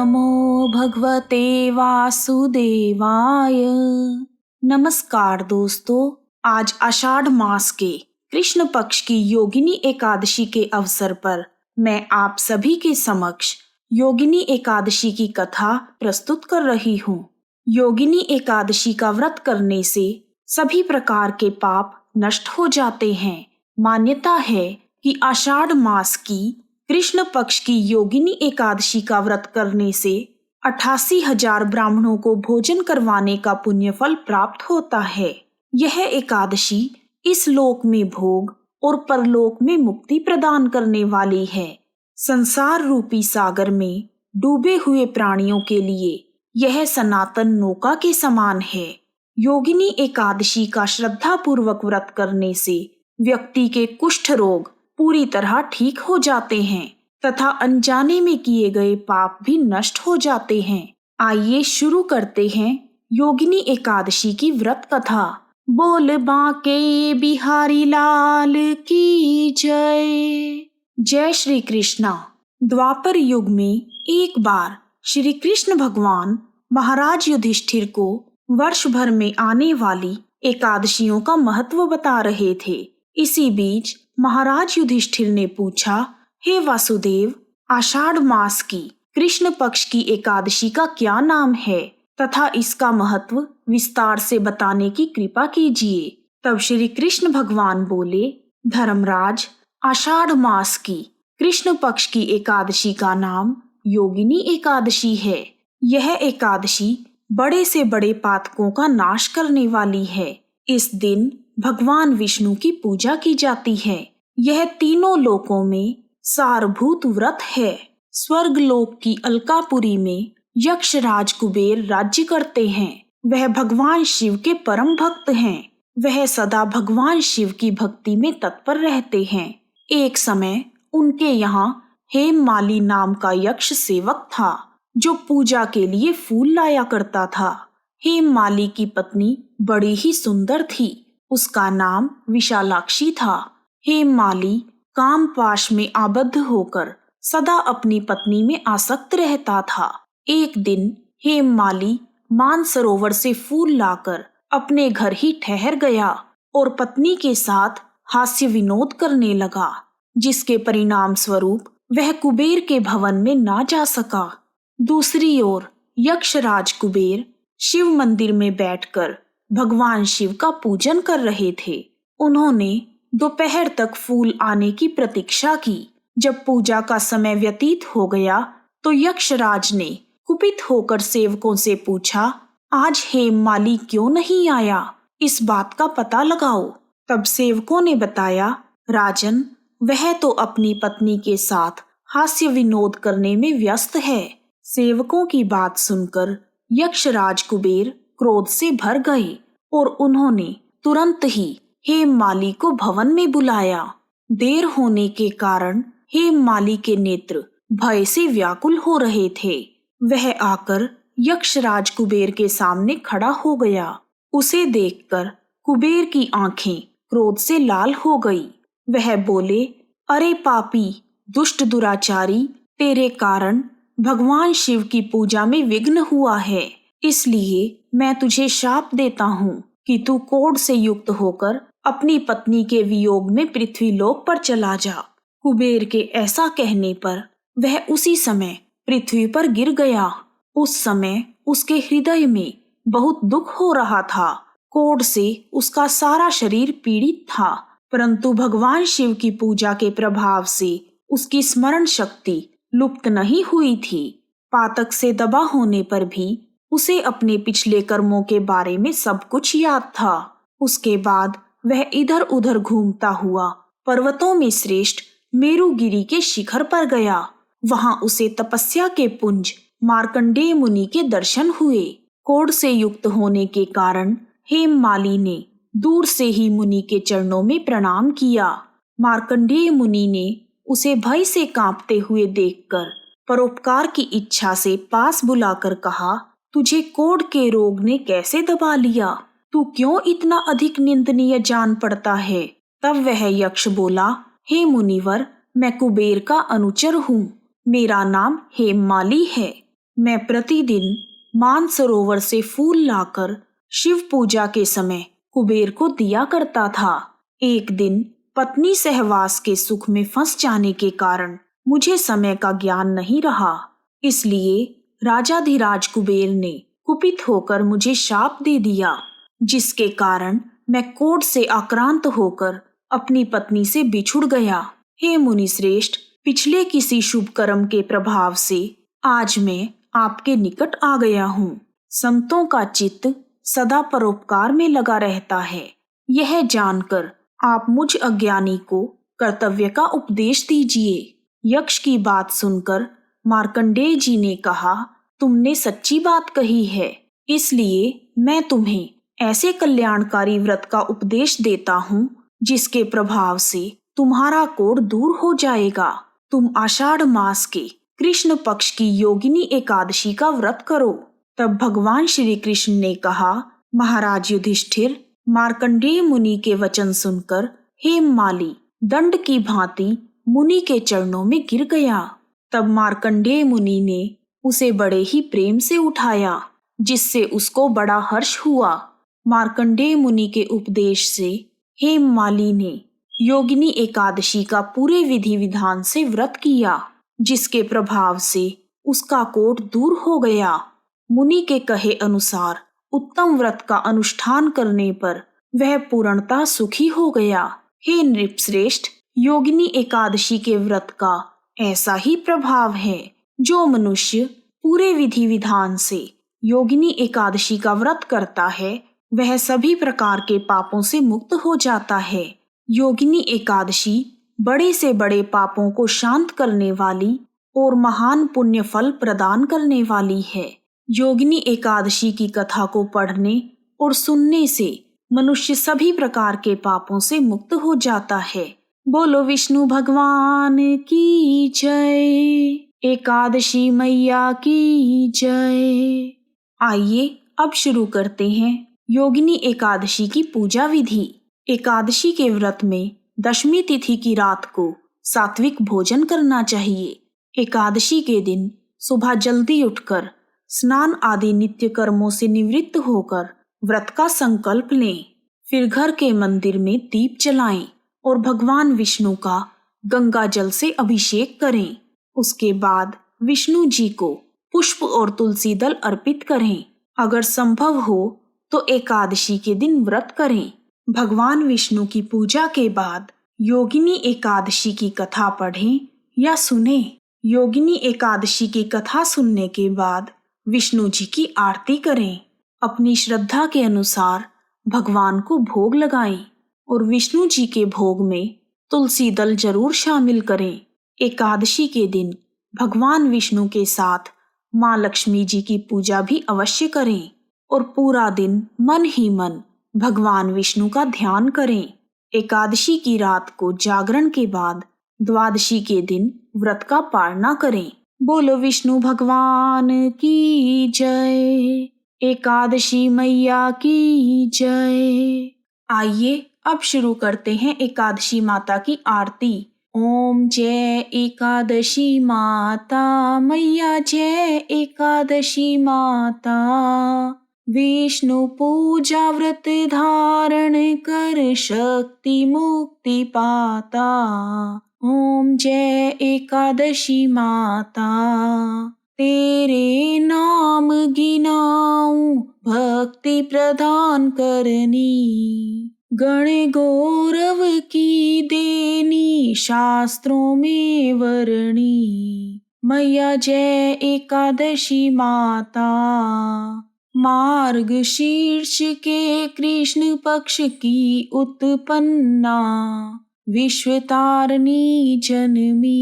नमो भगवते वासुदेवाय। नमस्कार दोस्तों, आज आषाढ़ मास के कृष्ण पक्ष की योगिनी एकादशी के अवसर पर मैं आप सभी के समक्ष योगिनी एकादशी की कथा प्रस्तुत कर रही हूँ। योगिनी एकादशी का व्रत करने से सभी प्रकार के पाप नष्ट हो जाते हैं। मान्यता है कि आषाढ़ मास की कृष्ण पक्ष की योगिनी एकादशी का व्रत करने से 88,000 ब्राह्मणों को भोजन करवाने का पुण्य फल प्राप्त होता है। यह एकादशी इस लोक में भोग और परलोक में मुक्ति प्रदान करने वाली है। संसार रूपी सागर में डूबे हुए प्राणियों के लिए यह सनातन नौका के समान है। योगिनी एकादशी का श्रद्धा पूर्वक व्रत करने से व्यक्ति के कुष्ठ रोग पूरी तरह ठीक हो जाते हैं तथा अनजाने में किए गए पाप भी नष्ट हो जाते हैं। आइए शुरू करते हैं योगिनी एकादशी की व्रत कथा। बोल बांके बिहारी लाल की जय। जय श्री कृष्णा। द्वापर युग में एक बार श्री कृष्ण भगवान महाराज युधिष्ठिर को वर्ष भर में आने वाली एकादशियों का महत्व बता रहे थे। इसी बीच महाराज युधिष्ठिर ने पूछा, हे वासुदेव, आषाढ़ मास की कृष्ण पक्ष की एकादशी का क्या नाम है तथा इसका महत्व विस्तार से बताने की कृपा कीजिए। तब श्री कृष्ण भगवान बोले, धर्मराज, आषाढ़ मास की कृष्ण पक्ष की एकादशी का नाम योगिनी एकादशी है। यह एकादशी बड़े से बड़े पातकों का नाश करने वाली है। इस दिन भगवान विष्णु की पूजा की जाती है। यह तीनों लोकों में सारभूत व्रत है। स्वर्ग लोक की अलकापुरी में यक्षराज कुबेर राज्य करते हैं। वह भगवान शिव के परम भक्त हैं। वह सदा भगवान शिव की भक्ति में तत्पर रहते हैं। एक समय उनके यहाँ हेममाली नाम का यक्ष सेवक था जो पूजा के लिए फूल लाया करता था। हेममाली की पत्नी बड़ी ही सुंदर थी। उसका नाम विशालाक्षी था। हेममाली काम पाश में आबद्ध होकर सदा अपनी पत्नी में आसक्त रहता था। एक दिन हेममाली मानसरोवर से फूल लाकर अपने घर ही ठहर गया और पत्नी के साथ हास्य विनोद करने लगा, जिसके परिणाम स्वरूप वह कुबेर के भवन में ना जा सका। दूसरी ओर यक्षराज कुबेर शिव मंदिर में बैठकर भगवान शिव का पूजन कर रहे थे। उन्होंने दोपहर तक फूल आने की प्रतीक्षा की। जब पूजा का समय व्यतीत हो गया तो यक्षराज ने कुपित होकर सेवकों से पूछा, आज हेममाली क्यों नहीं आया? इस बात का पता लगाओ। तब सेवकों ने बताया, राजन, वह तो अपनी पत्नी के साथ हास्य विनोद करने में व्यस्त है। सेवकों की बात सुनकर यक्षराज कुबेर क्रोध से भर गए और उन्होंने तुरंत ही हेममाली को भवन में बुलाया। देर होने के कारण हेममाली के नेत्र भय से व्याकुल हो रहे थे। वह आकर यक्षराज कुबेर के सामने खड़ा हो गया। उसे देखकर कुबेर की आंखें क्रोध से लाल हो गई। वह बोले, अरे पापी, दुष्ट दुराचारी, तेरे कारण भगवान शिव की पूजा में विघ्न हुआ है। इसलिए मैं तुझे शाप देता हूँ कि तू कोढ़ से युक्त होकर अपनी पत्नी के वियोग में पृथ्वीलोक पर चला जा। कुबेर के ऐसा कहने पर वह उसी समय पृथ्वी पर गिर गया। उस समय उसके हृदय में बहुत दुख हो रहा था। कोढ़ से उसका सारा शरीर पीड़ित था, परंतु भगवान शिव की पूजा के प्रभाव से उसकी स्मरण शक्ति लुप्त नहीं हुई थी। पातक से दबा होने पर भी उसे अपने पिछले कर्मों के बारे में सब कुछ याद था। उसके बाद वह इधर उधर घूमता हुआ पर्वतों में श्रेष्ठ मेरुगिरी के शिखर पर गया। वहां उसे तपस्या के पुंज मार्कंडेय मुनि के दर्शन हुए। कोढ़ से युक्त होने के कारण हेममाली ने दूर से ही मुनि के चरणों में प्रणाम किया। मार्कंडेय मुनि ने उसे भय से कांपते हुए देखकर परोपकार की इच्छा से पास बुलाकर कहा, तुझे कोढ़ के रोग ने कैसे दबा लिया? तू क्यों इतना अधिक निंदनीय जान पड़ता है? तब वह यक्ष बोला, हे मुनिवर, मैं कुबेर का अनुचर हूँ। मेरा नाम हेममाली है। मैं प्रतिदिन मानसरोवर से फूल लाकर शिव पूजा के समय कुबेर को दिया करता था। एक दिन पत्नी सहवास के सुख में फंस जाने के कारण मुझे समय का ज्ञान नहीं रहा। इसलिए राजाधिराज कुबेर ने कुपित होकर मुझे शाप दे दिया, जिसके कारण मैं क्रोध से आक्रांत होकर अपनी पत्नी से बिछुड़ गया। हे मुनि श्रेष्ठ, पिछले किसी शुभ कर्म के प्रभाव से आज मैं आपके निकट आ गया हूँ। संतों का चित्त सदा परोपकार में लगा रहता है। यह जानकर आप मुझ अज्ञानी को कर्तव्य का उपदेश दीजिए। यक्ष की बात सुनकर मार्कंडेय जी ने कहा, तुमने सच्ची बात कही है, इसलिए मैं तुम्हें ऐसे कल्याणकारी व्रत का उपदेश देता हूँ जिसके प्रभाव से तुम्हारा कोढ़ दूर हो जाएगा। तुम आषाढ़ मास के कृष्ण पक्ष की योगिनी एकादशी का व्रत करो। तब भगवान श्री कृष्ण ने कहा, महाराज युधिष्ठिर, मार्कंडेय मुनि के वचन सुनकर हेममाली दंड की भांति मुनि के चरणों में गिर गया। तब मार्कंडेय मुनि ने उसे बड़े ही प्रेम से उठाया, जिससे उसको बड़ा हर्ष हुआ। मार्कंडेय मुनि के उपदेश से हेममाली ने योगिनी एकादशी का पूरे विधि विधान से व्रत किया, जिसके प्रभाव से उसका कोढ़ दूर हो गया। मुनि के कहे अनुसार उत्तम व्रत का अनुष्ठान करने पर वह पूर्णतः सुखी हो गया। हे नृपश्रेष्ठ, योगिनी एकादशी के व्रत का ऐसा ही प्रभाव है। जो मनुष्य पूरे विधि विधान से योगिनी एकादशी का व्रत करता है, वह सभी प्रकार के पापों से मुक्त हो जाता है। योगिनी एकादशी बड़े से बड़े पापों को शांत करने वाली और महान पुण्य फल प्रदान करने वाली है। योगिनी एकादशी की कथा को पढ़ने और सुनने से मनुष्य सभी प्रकार के पापों से मुक्त हो जाता है। बोलो विष्णु भगवान की जय, एकादशी मैया की जय। आइए अब शुरू करते हैं योगिनी एकादशी की पूजा विधि। एकादशी के व्रत में दशमी तिथि की रात को सात्विक भोजन करना चाहिए। एकादशी के दिन सुबह जल्दी उठकर स्नान आदि नित्य कर्मों से निवृत्त होकर व्रत का संकल्प लें। फिर घर के मंदिर में दीप जलाएं और भगवान विष्णु का गंगा जल से अभिषेक करें। उसके बाद विष्णु जी को पुष्प और तुलसी दल अर्पित करें। अगर संभव हो तो एकादशी के दिन व्रत करें। भगवान विष्णु की पूजा के बाद योगिनी एकादशी की कथा पढ़ें या सुनें। योगिनी एकादशी की कथा सुनने के बाद विष्णु जी की आरती करें। अपनी श्रद्धा के अनुसार भगवान को भोग लगाएं और विष्णु जी के भोग में तुलसी दल जरूर शामिल करें। एकादशी के दिन भगवान विष्णु के साथ माँ लक्ष्मी जी की पूजा भी अवश्य करें और पूरा दिन मन ही मन भगवान विष्णु का ध्यान करें। एकादशी की रात को जागरण के बाद द्वादशी के दिन व्रत का पारणा करें। बोलो विष्णु भगवान की जय, एकादशी मैया की जय। आइए अब शुरू करते हैं एकादशी माता की आरती। ओम जय एकादशी माता मैया, जय एकादशी माता। विष्णु पूजा व्रत धारण कर शक्ति मुक्ति पाता। ओम जय एकादशी माता। तेरे नाम गिनाऊं भक्ति प्रदान करनी, गण गौरव की देनी शास्त्रों में वर्णी। मैया जय एकादशी माता। मार्ग शीर्ष के कृष्ण पक्ष की उत्पन्ना, विश्वतारिणी जन्मी।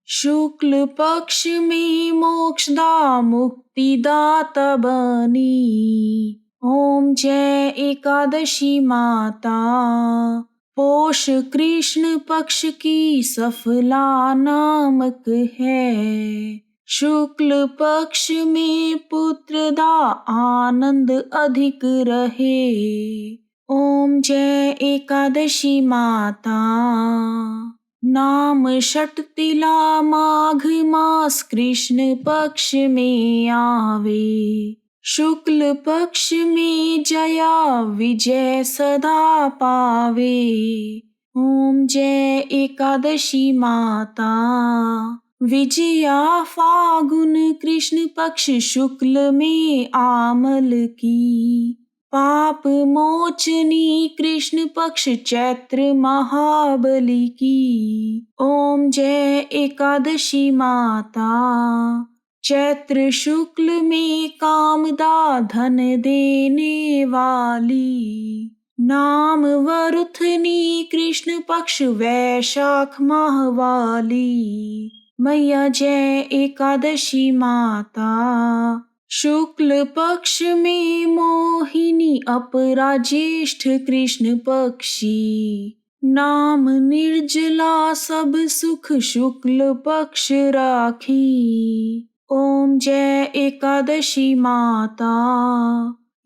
शुक्ल पक्ष में मोक्षदा मुक्तिदाता बनी। ओम जय एकादशी माता। पोष कृष्ण पक्ष की सफला नामक है, शुक्ल पक्ष में पुत्रदा आनंद अधिक रहे। ओम जय एकादशी माता। नाम षटतिला माघ मास कृष्ण पक्ष में आवे। शुक्ल पक्ष में जया विजय सदा पावे। ओम जय एकादशी माता। विजया फागुन कृष्ण पक्ष शुक्ल में आमल की। पाप मोचनी कृष्ण पक्ष चैत्र महाबली की। ओम जय एकादशी माता। चैत्र शुक्ल में कामदा धन देने वाली। नाम वरुथनी कृष्ण पक्ष वैशाख माह वाली। मैया जय एकादशी माता। शुक्ल पक्ष में मोहिनी अपरा ज्येष्ठ कृष्ण पक्षी। नाम निर्जला सब सुख शुक्ल पक्ष राखी। ओम जय एकादशी माता।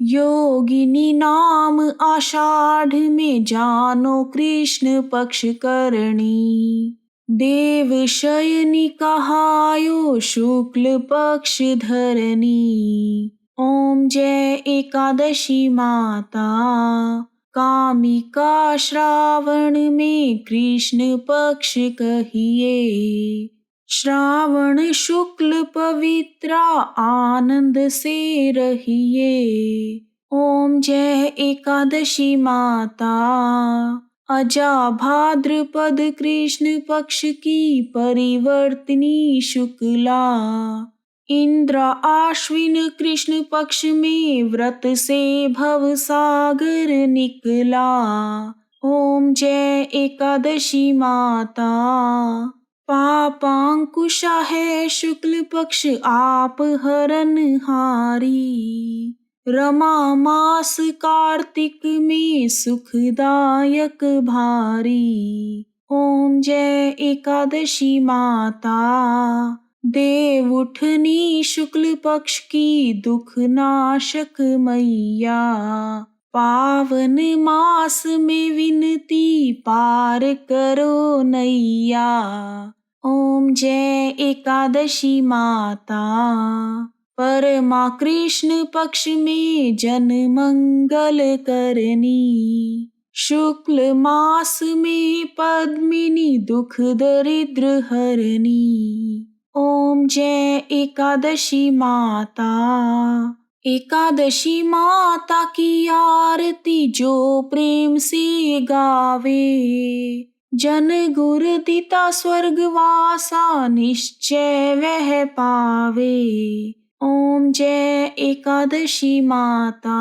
योगिनी नाम आषाढ़ में जानो कृष्ण पक्ष करणी। देव शयनी कहायो शुक्ल पक्ष धरनी। ओम जय एकादशी माता। कामिका श्रावण में कृष्ण पक्ष कहिए। श्रावण शुक्ल पवित्रा आनंद से रहिए। ओम जय एकादशी माता। अजा भाद्रपद कृष्ण पक्ष की परिवर्तनी शुक्ला। इंद्र आश्विन कृष्ण पक्ष में व्रत से भव सागर निकला। ओम जय एकादशी माता। पापांकुशा है शुक्ल पक्ष आप हरनहारी। रमा मास कार्तिक में सुखदायक भारी। ओम जय एकादशी माता। देव उठनी शुक्ल पक्ष की दुख नाशक मैया। पावन मास में विनती पार करो नैया। ओम जय एकादशी माता। परमा कृष्ण पक्ष में जन मंगल करनी। शुक्ल मास में पद्मिनी दुख दरिद्र हरनी। ओम जय एकादशी माता। एकादशी माता की आरती जो प्रेम से गावे। जन गुर दिता स्वर्गवासा निश्चय वह पावे। ओम जय एकादशी माता।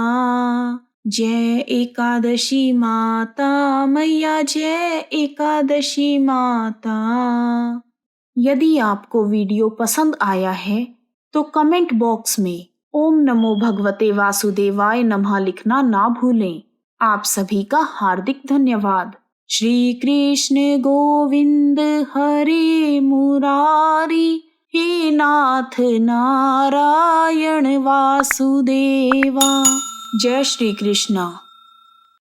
जय एकादशी माता मैया जय एकादशी माता। यदि आपको वीडियो पसंद आया है तो कमेंट बॉक्स में ओम नमो भगवते वासुदेवाय नमः लिखना ना भूलें। आप सभी का हार्दिक धन्यवाद। श्री कृष्ण गोविंद हरे मुरारी। हे नाथ नारायण वासुदेवा। जय श्री कृष्ण।